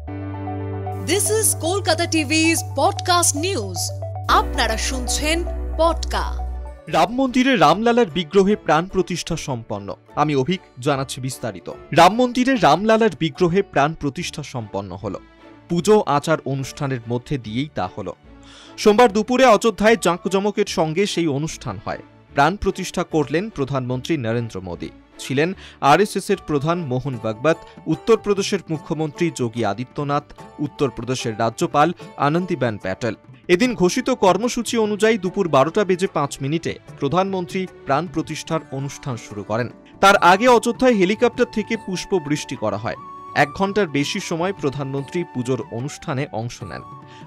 This is Kolkata TV's podcast news. আপনারা শুনছেন পডকা। রাম মন্দিরে রামলালার বিগ্রহে প্রাণ প্রতিষ্ঠা সম্পন্ন। আমি অভিক, জানাচ্ছি বিস্তারিত। রাম মন্দিরে রামলালার বিগ্রহে প্রাণ প্রতিষ্ঠা সম্পন্ন হলো। পুজো আচার অনুষ্ঠানের মধ্যে দিয়েই তা হলো। সোমবার দুপুরে অযোধ্যায় জাঁকজমকের সঙ্গে সেই অনুষ্ঠান হয়। প্রাণ প্রতিষ্ঠা করলেন প্রধানমন্ত্রী নরেন্দ্র মোদী। ছিলেন আরএসএসের প্রধান মোহন ভাগবত, উত্তরপ্রদেশের মুখ্যমন্ত্রী যোগী আদিত্যনাথ, উত্তরপ্রদেশের রাজ্যপাল আনন্দীবেন প্যাটেল। এদিন ঘোষিত কর্মসূচি অনুযায়ী দুপুর 12:05 প্রধানমন্ত্রী প্রাণ প্রতিষ্ঠার অনুষ্ঠান শুরু করেন। তার আগে অযোধ্যায় হেলিকপ্টার থেকে পুষ্প বৃষ্টি করা হয়। 1 ঘন্টার বেশি সময় প্রধানমন্ত্রী পুজোর অনুষ্ঠানে অংশ নেন।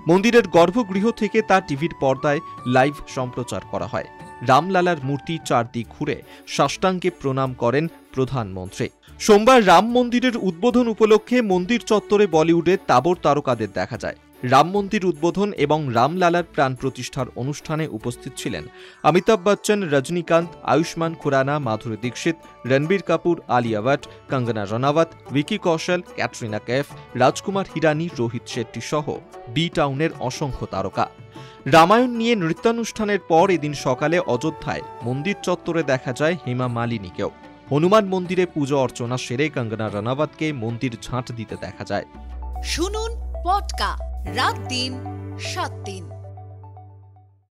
মন্দিরের গর্ভগৃহ থেকে তা টিভির পর্দায় লাইভ সম্প্রচার করা হয়। রামলালার মূর্তি চারদিক ঘুরে সাষ্টাঙ্গে প্রণাম করেন প্রধানমন্ত্রী। সোমবার রাম মন্দিরের উদ্বোধন উপলক্ষে মন্দির চত্বরে বলিউডের তাবড় তারকাদের দেখা যায়। রাম মন্দির উদ্বোধন এবং রামলালার প্রাণ প্রতিষ্ঠার অনুষ্ঠানে উপস্থিত ছিলেন অমিতাভ বচ্চন, রজনীকান্ত, আয়ুষ্মান খুরানা, মাধুরী দীক্ষিত, রণবীর কাপুর, আলিয়া ভট্ট, কঙ্গনা রানাওয়াত, ভিকি কৌশল, ক্যাটরিনা कैफ, রাজকুমার হিরানি, রোহিত শেট্টি সহ বি টাউনের অসংখ্য তারকা। রামায়ণ নিয়ে নৃত্যানুষ্ঠানের পর এদিন সকালে অযোধ্যায় মন্দির চত্বরে দেখা যায় হেমা মালিনীকেও। হনুমান মন্দিরে পুজো অর্চনা সেরে কঙ্গনা রানাওয়াতকে মন্দির ঝাঁট দিতে দেখা যায়। শুনুন পডকা রাত দিন 7 দিন।